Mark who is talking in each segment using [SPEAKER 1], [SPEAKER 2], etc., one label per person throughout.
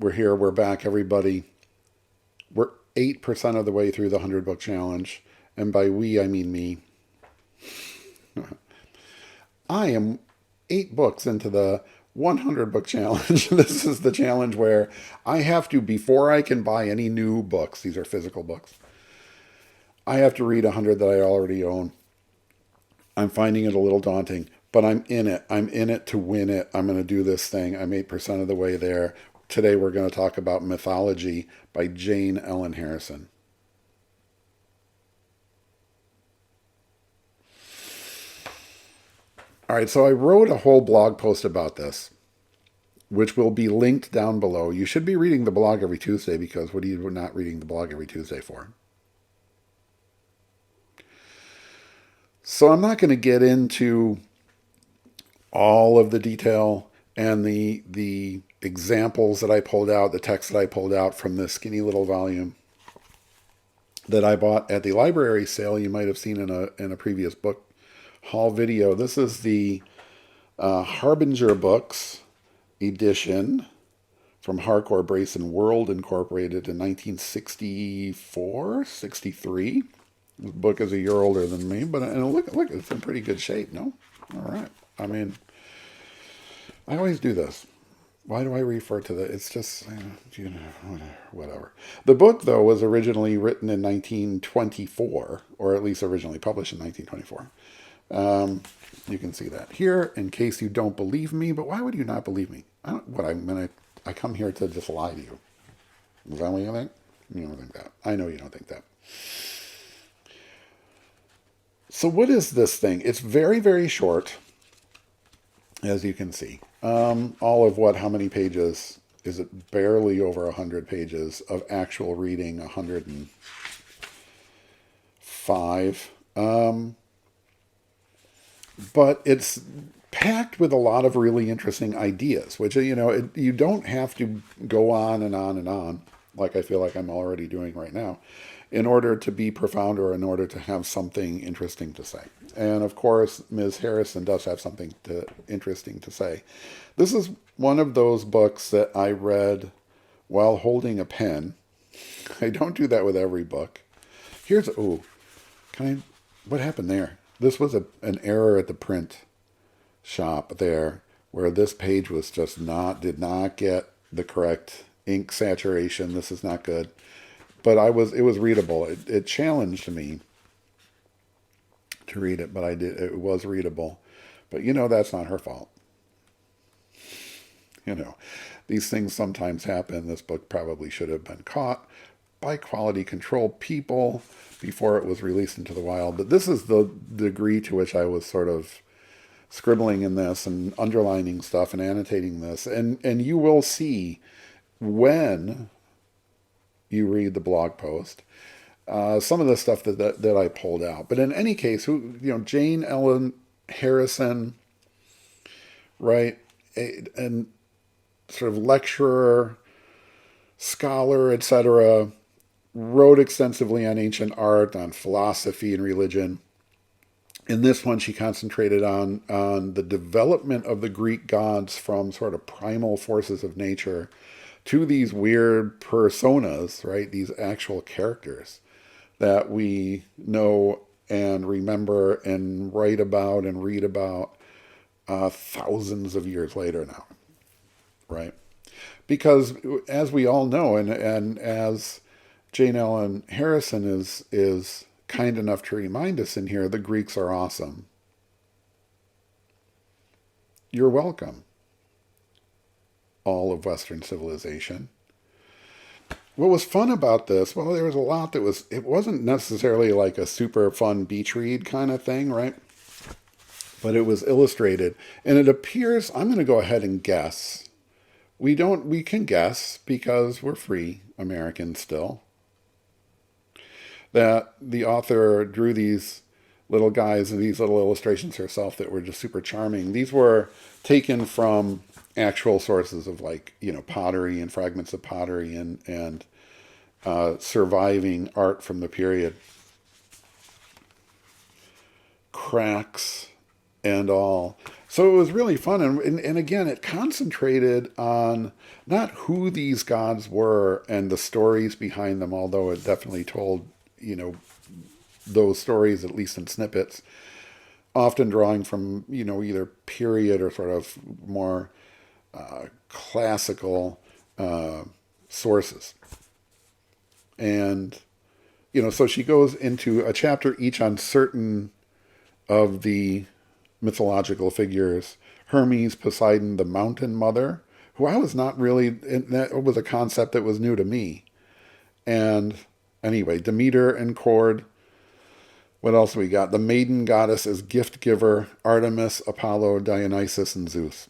[SPEAKER 1] We're here. We're back, everybody. We're 8% of the way through the 100 book challenge. And by we, I mean me. I am 8 books into the 100 book challenge. This is the challenge where I have to, before I can buy any new books, these are physical books, I have to read 100 that I already own. I'm finding it a little daunting, but I'm in it. I'm in it to win it. I'm going to do this thing. I'm 8% of the way there. Today we're going to talk about Mythology by Jane Ellen Harrison. All right, so I wrote a whole blog post about this, which will be linked down below. You should be reading the blog every Tuesday, because what are you not reading the blog every Tuesday for? So I'm not going to get into all of the detail and the examples that I pulled out, the text that I pulled out from this skinny little volume that I bought at the library sale. You might have seen in a previous book haul video. This is the Harbinger Books edition from Hardcore Brace and World Incorporated in 1964, 63. The book is a year older than me, but look, it's in pretty good shape, no? All right. I mean, I always do this. Why do I refer to that? It's just, whatever. The book, though, was originally written in 1924, or at least originally published in 1924. You can see that here, in case you don't believe me. But why would you not believe me? I come here to just lie to you. Is that what you think? You don't think that. I know you don't think that. So what is this thing? It's very, very short, as you can see. All of what, how many pages? Is it barely over 100 pages of actual reading, 105. But it's packed with a lot of really interesting ideas, which, you don't have to go on and on and on, like I feel like I'm already doing right now, in order to be profound or in order to have something interesting to say. And of course, Ms. Harrison does have something interesting to say. This is one of those books that I read while holding a pen. I don't do that with every book. What happened there? This was an error at the print shop there, where this page was just did not get the correct ink saturation. This is not good. But it was readable. It challenged me to read it, but I did. It was readable. But that's not her fault. These things sometimes happen. This book probably should have been caught by quality control people before it was released into the wild. But this is the degree to which I was sort of scribbling in this and underlining stuff and annotating this. And you will see when you read the blog post some of the stuff that I pulled out. But in any case, Jane Ellen Harrison, right, and sort of lecturer, scholar, etc., wrote extensively on ancient art, on philosophy and religion. In this one, she concentrated on the development of the Greek gods from sort of primal forces of nature to these weird personas, right? These actual characters that we know and remember and write about and read about thousands of years later now, right? Because as we all know, and as Jane Ellen Harrison is kind enough to remind us in here, the Greeks are awesome. You're welcome, all of Western civilization. What was fun about this, well, there was a lot it wasn't necessarily like a super fun beach read kind of thing, right? But it was illustrated, and it appears, I'm going to go ahead and guess. We can guess because we're free Americans still, that the author drew these little guys and these little illustrations herself that were just super charming. These were taken from actual sources of pottery and fragments of pottery and surviving art from the period. Cracks and all. So it was really fun. And again, it concentrated on not who these gods were and the stories behind them, although it definitely told, you know, those stories, at least in snippets, often drawing from, you know, either period or sort of more classical sources. And, you know, so she goes into a chapter each on certain of the mythological figures. Hermes, Poseidon, the mountain mother, who I was not really, that was a concept that was new to me. And anyway, Demeter and Cord. What else we got? The maiden goddess is gift giver, Artemis, Apollo, Dionysus, and Zeus.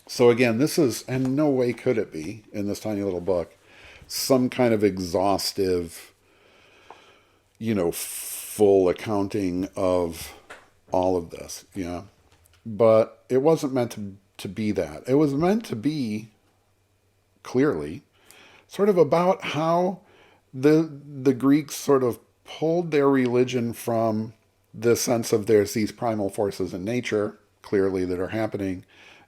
[SPEAKER 1] So again, this is, and no way could it be in this tiny little book, some kind of exhaustive, you know, full accounting of all of this, you know. But it wasn't meant to be that. It was meant to be, clearly, sort of about how the Greeks sort of pulled their religion from the sense of there's these primal forces in nature, clearly, that are happening,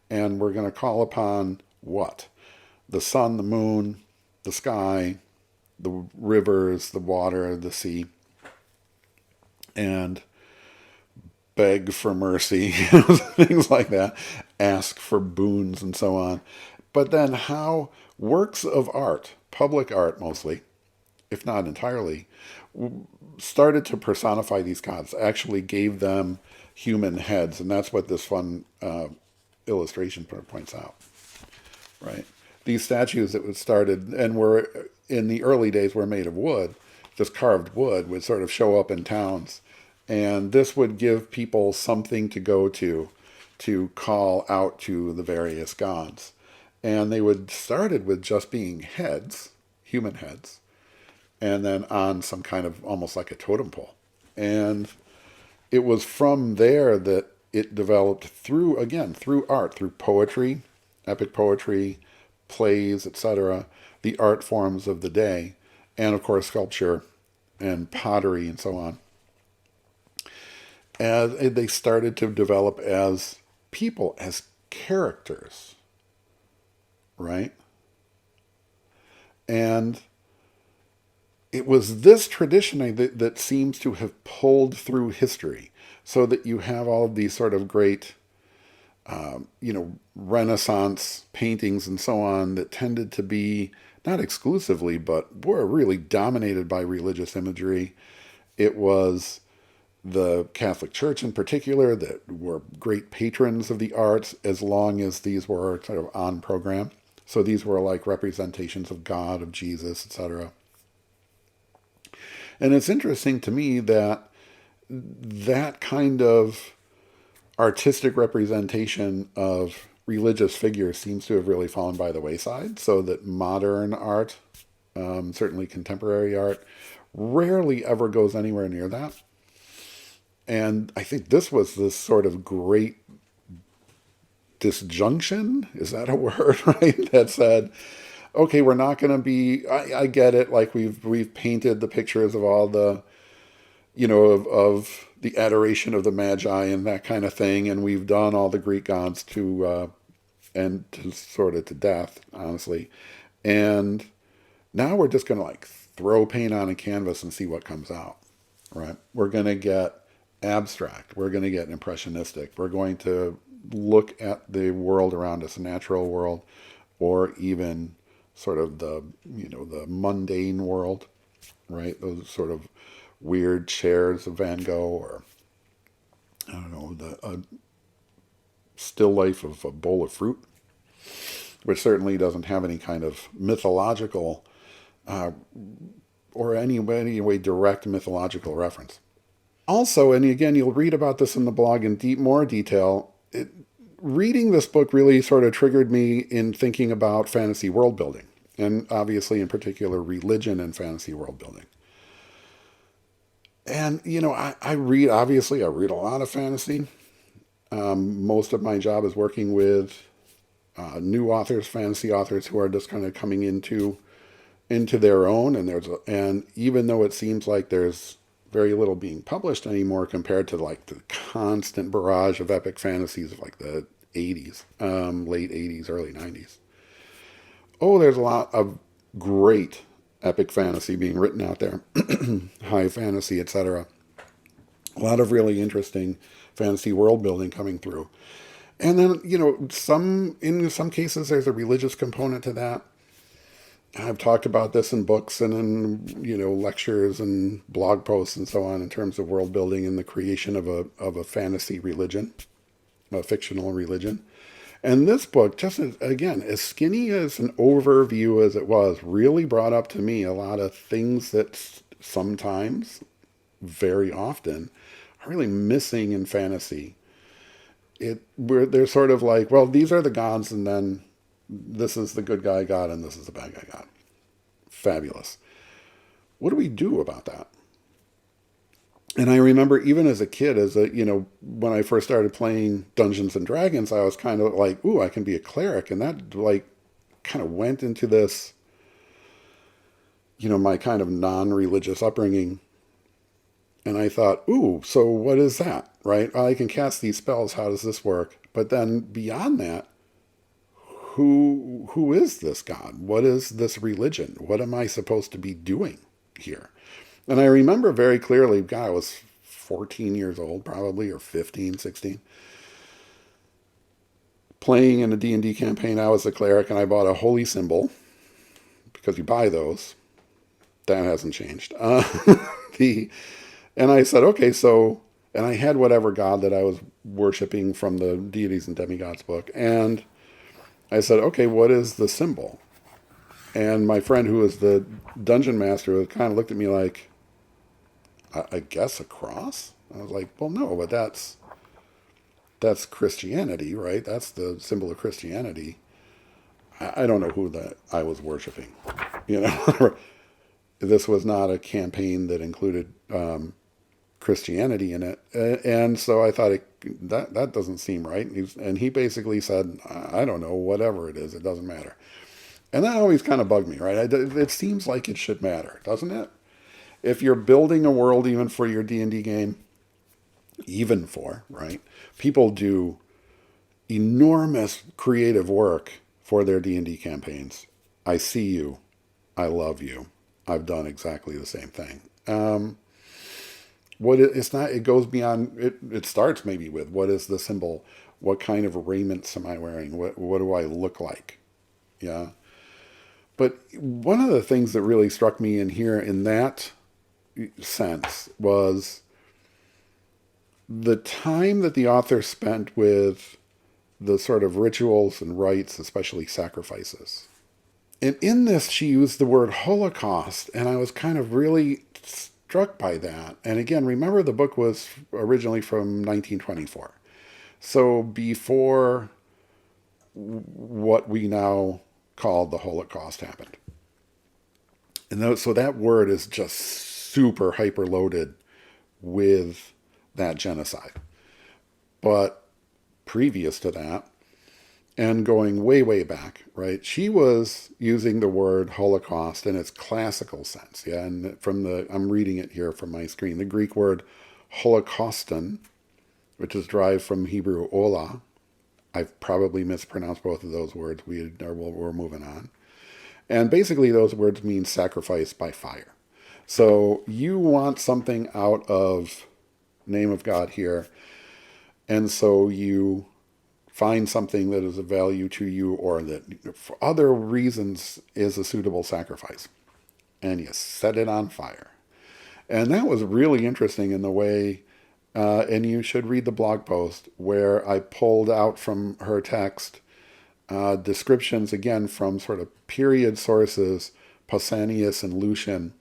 [SPEAKER 1] and we're going to call upon what? The sun, the moon, the sky, the rivers, the water, the sea, and beg for mercy, things like that, ask for boons and so on. But then how works of art, public art mostly, if not entirely, started to personify these gods, actually gave them human heads. And that's what this fun illustration points out, right? These statues that was started and were, in the early days, were made of wood, just carved wood, would sort of show up in towns. And this would give people something to go to call out to the various gods. And they would started with just being heads, human heads, and then on some kind of almost like a totem pole. And it was from there that it developed through, again, through art, through poetry, epic poetry, plays, etc., the art forms of the day, and of course sculpture and pottery and so on. As they started to develop as people, as characters, right? And it was this tradition that seems to have pulled through history, so that you have all of these sort of great, you know, Renaissance paintings and so on that tended to be not exclusively, but were really dominated by religious imagery. It was the Catholic Church in particular that were great patrons of the arts, as long as these were sort of on program. So these were like representations of God, of Jesus, etc. And it's interesting to me that that kind of artistic representation of religious figures seems to have really fallen by the wayside, so that modern art, certainly contemporary art, rarely ever goes anywhere near that. And I think this was this sort of great disjunction, is that a word, right? That said, okay, we're not going to be, I get it, like we've painted the pictures of all the, you know, of the adoration of the Magi and that kind of thing, and we've done all the Greek gods to sort of to death, honestly. And now we're just going to like throw paint on a canvas and see what comes out, right? We're going to get abstract. We're going to get impressionistic. We're going to look at the world around us, the natural world, or even sort of the, you know, the mundane world, right? Those sort of weird chairs of Van Gogh, or I don't know, the still life of a bowl of fruit, which certainly doesn't have any kind of mythological or any way direct mythological reference. Also, and again, you'll read about this in the blog in more detail, reading this book really sort of triggered me in thinking about fantasy world building, and obviously in particular religion and fantasy world building. And, you know, I read a lot of fantasy. Most of my job is working with new authors, fantasy authors who are just kind of coming into their own. And and even though it seems like there's very little being published anymore compared to like the constant barrage of epic fantasies of like the 80s, late 80s, early 90s. Oh, there's a lot of great epic fantasy being written out there, high fantasy, etc. A lot of really interesting fantasy world building coming through. And then, in some cases, there's a religious component to that. I've talked about this in books and in, lectures and blog posts and so on in terms of world building and the creation of a fantasy religion, a fictional religion. And this book, just again, as skinny as an overview as it was, really brought up to me a lot of things that sometimes, very often, are really missing in fantasy. They're sort of like, well, these are the gods, and then this is the good guy god, and this is the bad guy god. Fabulous. What do we do about that? And I remember even as a kid, when I first started playing Dungeons and Dragons, I was kind of like, ooh, I can be a cleric. And that like kind of went into this, my kind of non-religious upbringing. And I thought, ooh, so what is that, right? I can cast these spells. How does this work? But then beyond that, who is this God? What is this religion? What am I supposed to be doing here? And I remember very clearly, God, I was 14 years old probably, or 15, 16. Playing in a D&D campaign, I was a cleric, and I bought a holy symbol, because you buy those. That hasn't changed. And I said, okay, and I had whatever god that I was worshiping from the Deities and Demigods book. And I said, okay, what is the symbol? And my friend who was the dungeon master kind of looked at me like, I guess a cross? I was like, well, no, but that's Christianity, right? That's the symbol of Christianity. I don't know who that I was worshiping. This was not a campaign that included Christianity in it. And so I thought that doesn't seem right. And he basically said, I don't know, whatever it is, it doesn't matter. And that always kind of bugged me, right? It seems like it should matter, doesn't it? If you're building a world even for your D&D game, right? People do enormous creative work for their D&D campaigns. I see you. I love you. I've done exactly the same thing. It goes beyond, it starts maybe with, what is the symbol? What kind of raiments am I wearing? What do I look like? Yeah. But one of the things that really struck me in here in that sense was the time that the author spent with the sort of rituals and rites, especially sacrifices. And in this, she used the word Holocaust, and I was kind of really struck by that. And again, remember the book was originally from 1924. So before what we now call the Holocaust happened. And so that word is just super hyper loaded with that genocide. But previous to that, and going way, way back, right, she was using the word Holocaust in its classical sense. Yeah, and I'm reading it here from my screen, the Greek word holocauston, which is derived from Hebrew ola. I've probably mispronounced both of those words. We're moving on. And basically those words mean sacrifice by fire. So you want something out of name of God here, and so you find something that is of value to you or that for other reasons is a suitable sacrifice, and you set it on fire. And that was really interesting in the way, and you should read the blog post where I pulled out from her text descriptions, again, from sort of period sources, Pausanias and Lucian,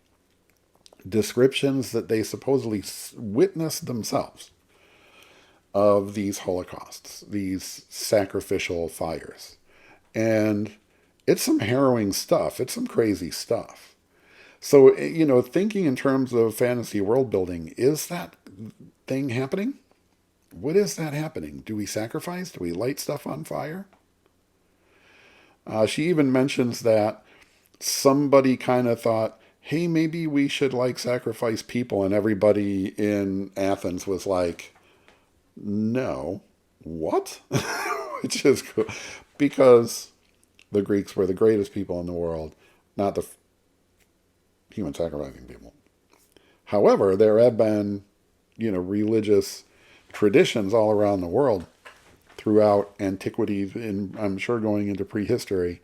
[SPEAKER 1] descriptions that they supposedly witnessed themselves of these holocausts, these sacrificial fires. And it's some harrowing stuff. It's some crazy stuff. So, thinking in terms of fantasy world building, is that thing happening? What is that happening? Do we sacrifice? Do we light stuff on fire? She even mentions that somebody kind of thought, hey, maybe we should like sacrifice people. And everybody in Athens was like, no, what? Which is cool because the Greeks were the greatest people in the world, not the human sacrificing people. However, there have been, religious traditions all around the world throughout antiquity, and I'm sure going into prehistory,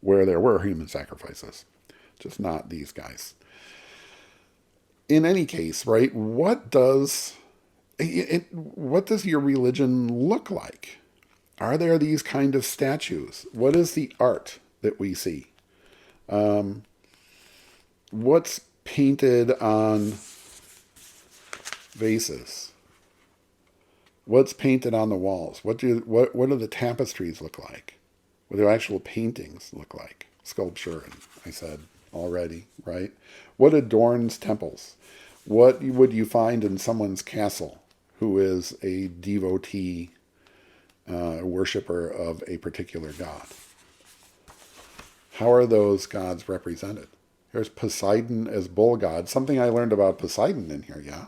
[SPEAKER 1] where there were human sacrifices, just not these guys. In any case, right? What does your religion look like? Are there these kind of statues? What is the art that we see? What's painted on vases? What's painted on the walls? What do the tapestries look like? What do actual paintings look like? Sculpture, I said already, right? What adorns temples? What would you find in someone's castle who is a devotee, worshiper of a particular god? How are those gods represented? There's Poseidon as bull god. Something I learned about Poseidon in here, yeah,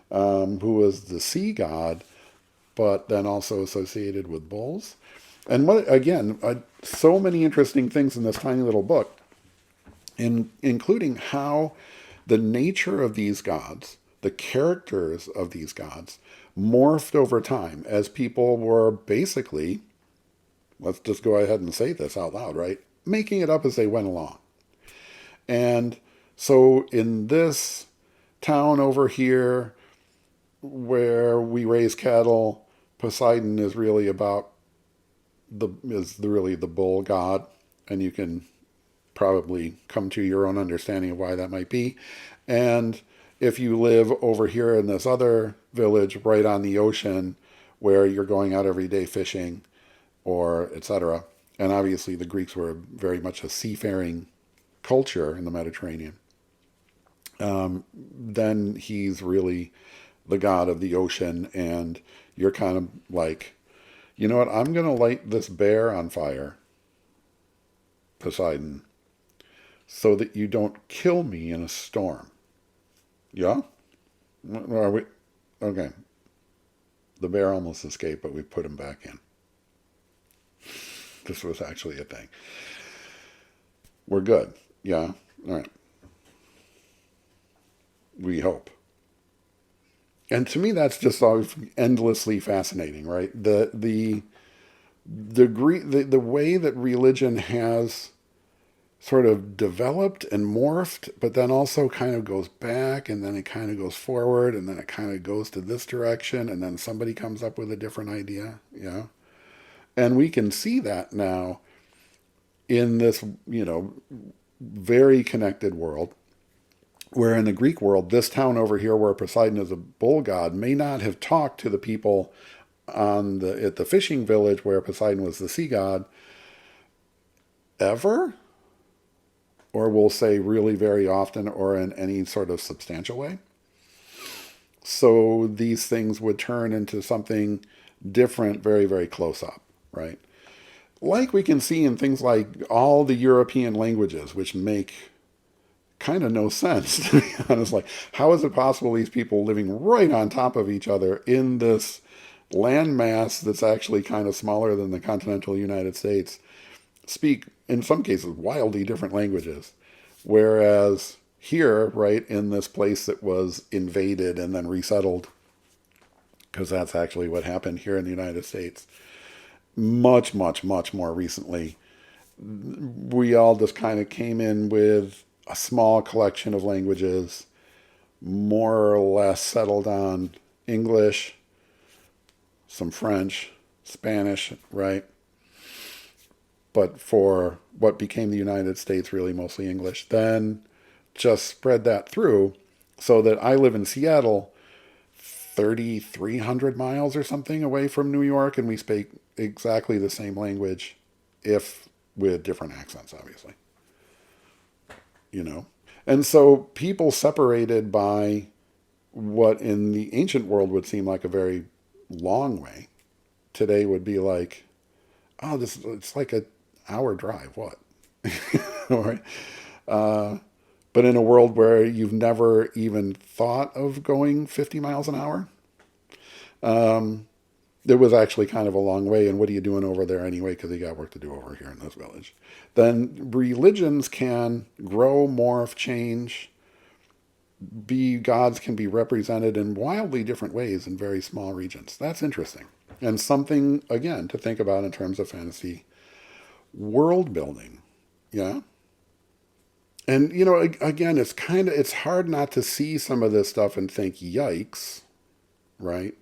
[SPEAKER 1] who was the sea god, but then also associated with bulls. And so many interesting things in this tiny little book, including how the nature of these gods, the characters of these gods, morphed over time as people were basically, let's just go ahead and say this out loud, right? Making it up as they went along. And so in this town over here where we raise cattle, Poseidon is really really the bull god, and you can probably come to your own understanding of why that might be. And if you live over here in this other village right on the ocean where you're going out every day fishing or etc., and obviously the Greeks were very much a seafaring culture in the Mediterranean, then he's really the god of the ocean, and you're kind of like, you know what, I'm going to light this bear on fire, Poseidon, so that you don't kill me in a storm. Yeah? Are we? Okay. The bear almost escaped, but we put him back in. This was actually a thing. We're good. Yeah? All right. We hope. And to me, that's just always endlessly fascinating, right? The way that religion has sort of developed and morphed, but then also kind of goes back, and then it kind of goes forward, and then it kind of goes to this direction, and then somebody comes up with a different idea, yeah. And we can see that now in this, very connected world, where in the Greek world, this town over here where Poseidon is a bull god may not have talked to the people at the fishing village where Poseidon was the sea god ever, or we'll say really very often, or in any sort of substantial way. So these things would turn into something different very, very close up, right? Like we can see in things like all the European languages, which make kind of no sense, to be honest. Like, how is it possible these people living right on top of each other in this landmass that's actually kind of smaller than the continental United States speak, in some cases, wildly different languages? Whereas here, right, in this place that was invaded and then resettled, because that's actually what happened here in the United States, much, much, much more recently, we all just kind of came in with a small collection of languages, more or less settled on English, some French, Spanish, right? But for what became the United States, really mostly English. Then just spread that through, so that I live in Seattle, 3,300 miles or something away from New York, and we speak exactly the same language, if with different accents, obviously. And so people separated by what in the ancient world would seem like a very long way, today would be like, it's like an hour drive. What? All right. But in a world where you've never even thought of going 50 miles an hour, it was actually kind of a long way. And what are you doing over there anyway? Because you got work to do over here in this village. Then religions can grow, morph, change, gods can be represented in wildly different ways in very small regions. That's interesting. And something, again, to think about in terms of fantasy world building. Yeah. And, again, it's hard not to see some of this stuff and think, yikes, right?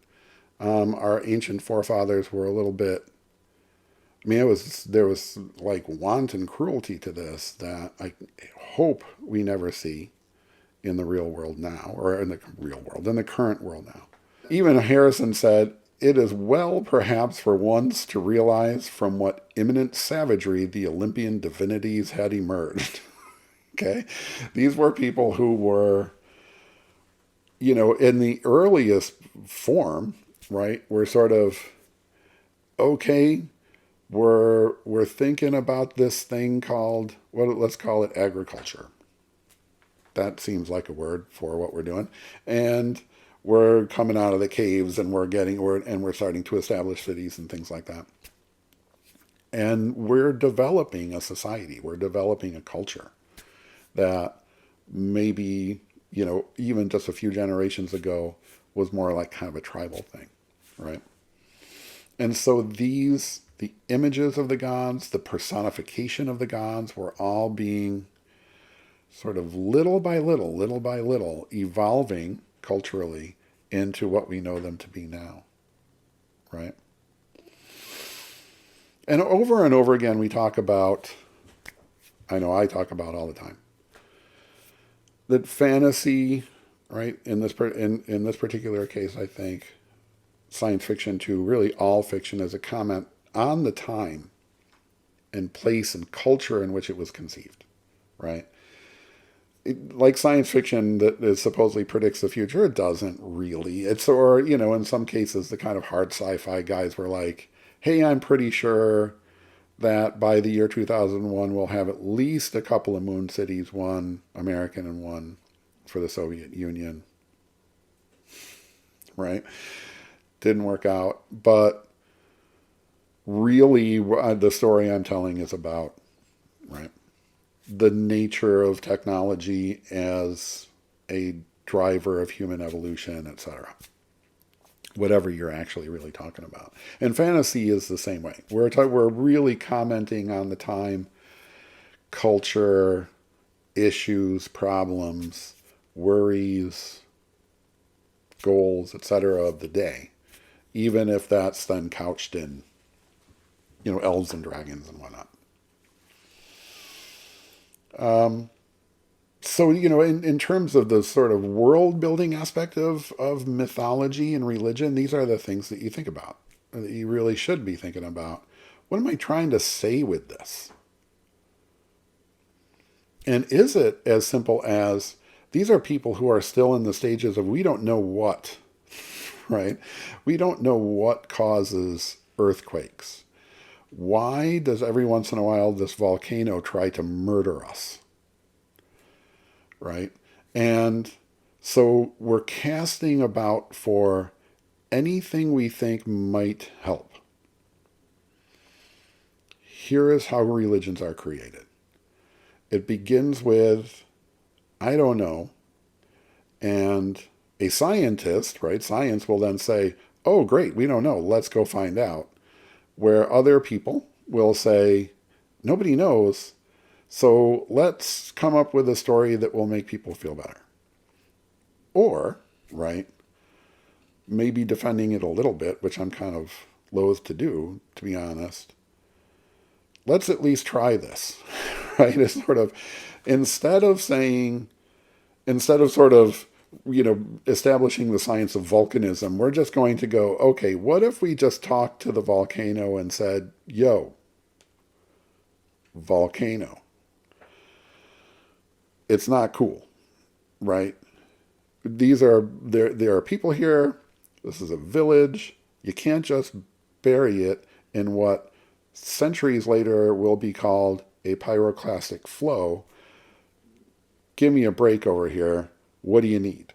[SPEAKER 1] Our ancient forefathers were a little bit, I mean, there was like wanton cruelty to this that I hope we never see in the real world now, or in the current world now. Even Harrison said, it is well perhaps for once to realize from what imminent savagery the Olympian divinities had emerged. Okay? These were people who were, in the earliest form, right? Were sort of, okay, we're thinking about this thing called, let's call it agriculture. That seems like a word for what we're doing. And we're coming out of the caves and we're starting to establish cities and things like that. And we're developing a society. We're developing a culture that maybe, even just a few generations ago was more like kind of a tribal thing, right? And so the images of the gods, the personification of the gods were all being sort of little by little, evolving culturally into what we know them to be now, right? And over again, we talk about, I know I talk about all the time, that fantasy, right, in this particular case, I think, science fiction to really all fiction is a comment on the time and place and culture in which it was conceived, right? Like science fiction that supposedly predicts the future, it doesn't really. In some cases, the kind of hard sci-fi guys were like, hey, I'm pretty sure that by the year 2001, we'll have at least a couple of moon cities, one American and one for the Soviet Union, right? Didn't work out. But really, the story I'm telling is about, right, the nature of technology as a driver of human evolution, etc. Whatever you're actually really talking about. And fantasy is the same way. We're really commenting on the time, culture, issues, problems, worries, goals, etc. of the day. Even if that's then couched in, elves and dragons and whatnot. So, in terms of the sort of world building aspect of mythology and religion, these are the things that you think about, that you really should be thinking about. What am I trying to say with this? And is it as simple as these are people who are still in the stages of we don't know what, right? We don't know what causes earthquakes. Why does every once in a while this volcano try to murder us? Right? And so we're casting about for anything we think might help. Here is how religions are created. It begins with, I don't know, and a scientist, right? Science will then say, oh, great, we don't know, let's go find out. Where other people will say, nobody knows, so let's come up with a story that will make people feel better. Or, right, maybe defending it a little bit, which I'm kind of loath to do, to be honest. Let's at least try this, right? It's sort of, instead of sort of, establishing the science of volcanism, we're just going to go, okay, what if we just talked to the volcano and said, yo, volcano, it's not cool, right? There are people here. This is a village. You can't just bury it in what centuries later will be called a pyroclastic flow. give me a break over here. What do you need?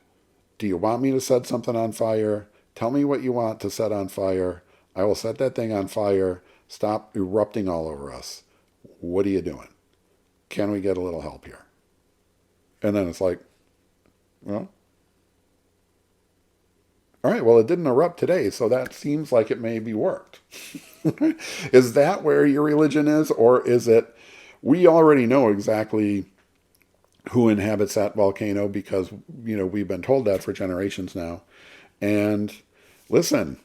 [SPEAKER 1] Do you want me to set something on fire? Tell me what you want to set on fire. I will set that thing on fire. Stop erupting all over us. What are you doing? Can we get a little help here? And then it's like, well, all right, well, it didn't erupt today, so that seems like it maybe worked. Is that where your religion is? Or is it, we already know exactly who inhabits that volcano because, we've been told that for generations now. And listen,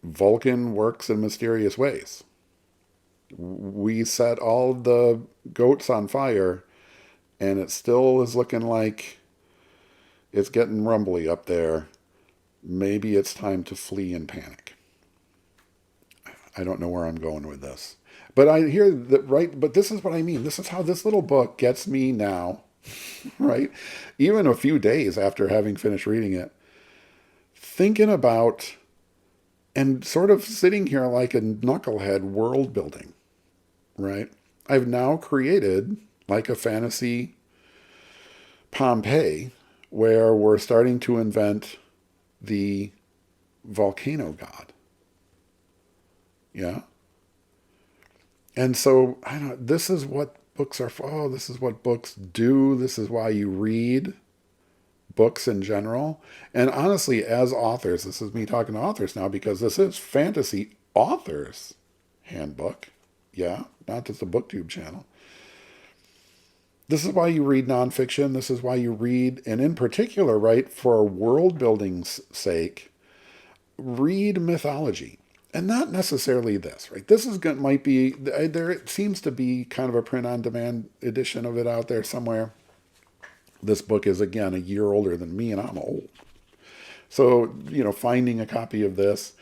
[SPEAKER 1] Vulcan works in mysterious ways. We set all the goats on fire, and it still is looking like it's getting rumbly up there. Maybe it's time to flee in panic. I don't know where I'm going with this. But I hear that, right? But this is what I mean. This is how this little book gets me now, right? Even a few days after having finished reading it, thinking about and sort of sitting here like a knucklehead world building, right? I've now created like a fantasy Pompeii where we're starting to invent the volcano god. Yeah. And so I don't. This is what books are for. Oh, this is what books do. This is why you read books in general. And honestly, as authors, this is me talking to authors now because this is Fantasy Authors Handbook. Yeah, not just a BookTube channel. This is why you read nonfiction. This is why you read, and in particular, right, for world building's sake, read mythology. And not necessarily this, right? This is going might be there. It seems to be kind of a print-on-demand edition of it out there somewhere. This book is again a year older than me, and I'm old. So finding a copy of this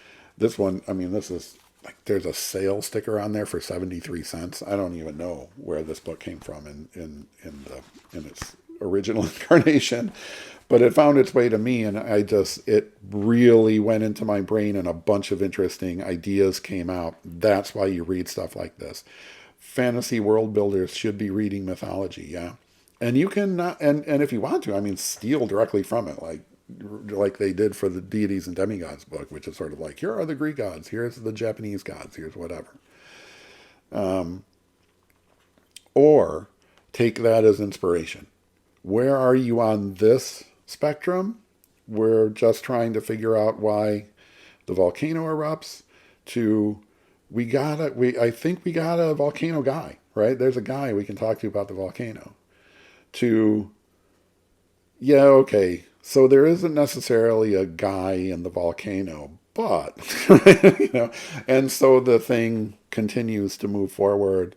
[SPEAKER 1] one. I mean, this is like there's a sale sticker on there for 73 cents. I don't even know where this book came from in its original incarnation. But it found its way to me, and it really went into my brain, and a bunch of interesting ideas came out. That's why you read stuff like this. Fantasy world builders should be reading mythology, yeah? And you can, and if you want to, I mean, steal directly from it, like they did for the Deities and Demigods book, which is sort of like, here are the Greek gods, here's the Japanese gods, here's whatever. Or take that as inspiration. Where are you on this spectrum? We're just trying to figure out why the volcano erupts to I think we got a volcano guy, right? There's a guy we can talk to about the volcano. To, yeah, okay, so there isn't necessarily a guy in the volcano, but, and so the thing continues to move forward,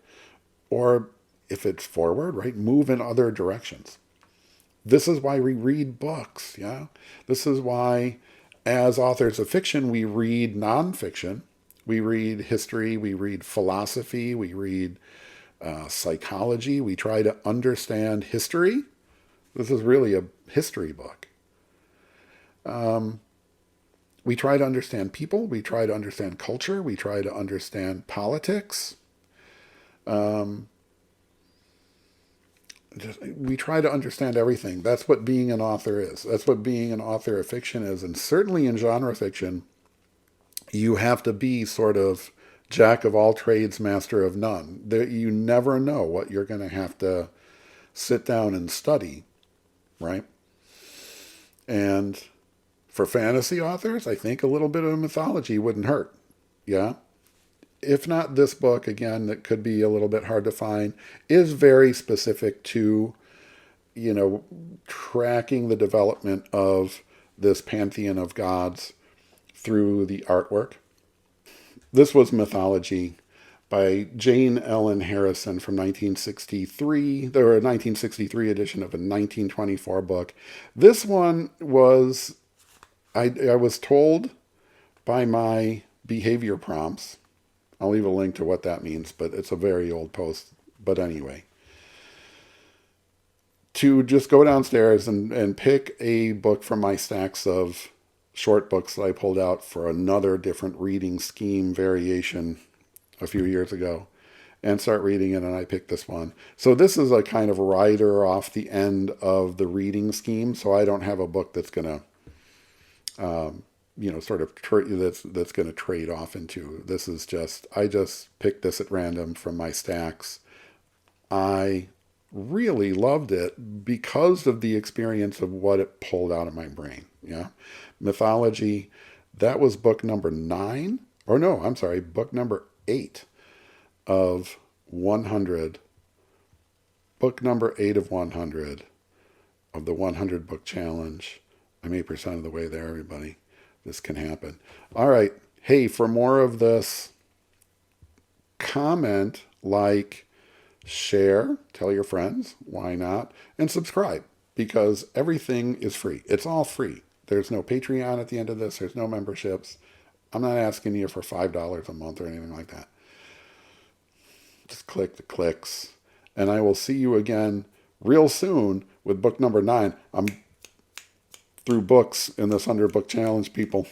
[SPEAKER 1] or if it's forward, right, move in other directions. This is why we read books, yeah? This is why, as authors of fiction, we read nonfiction. We read history, we read philosophy, we read psychology. We try to understand history. This is really a history book. We try to understand people. We try to understand culture. We try to understand politics. We try to understand everything. That's what being an author is. That's what being an author of fiction is. And certainly in genre fiction, you have to be sort of jack of all trades, master of none. You never know what you're going to have to sit down and study, right? And for fantasy authors, I think a little bit of mythology wouldn't hurt, yeah? If not this book, again, that could be a little bit hard to find, is very specific to, tracking the development of this pantheon of gods through the artwork. This was Mythology by Jane Ellen Harrison from 1963. There were a 1963 edition of a 1924 book. This one was, I was told by my behavior prompts, I'll leave a link to what that means, but it's a very old post. But anyway, to just go downstairs and pick a book from my stacks of short books that I pulled out for another different reading scheme variation a few years ago, and start reading it, and I picked this one. So this is a kind of rider off the end of the reading scheme, so I don't have a book that's going to, sort of that's going to trade off into. This is just, I just picked this at random from my stacks. I really loved it because of the experience of what it pulled out of my brain. Yeah. Mythology, that was book number 9, or no, I'm sorry, book number 8 of 100. Book number 8 of 100 of the 100 book challenge. I'm 8% of the way there, everybody. This can happen. All right. Hey, for more of this, comment, like, share, tell your friends, why not, and subscribe, because everything is free. It's all free. There's no Patreon at the end of this. There's no memberships. I'm not asking you for $5 a month or anything like that. Just click the clicks, and I will see you again real soon with book number 9. I'm through books in this 100 book challenge, people.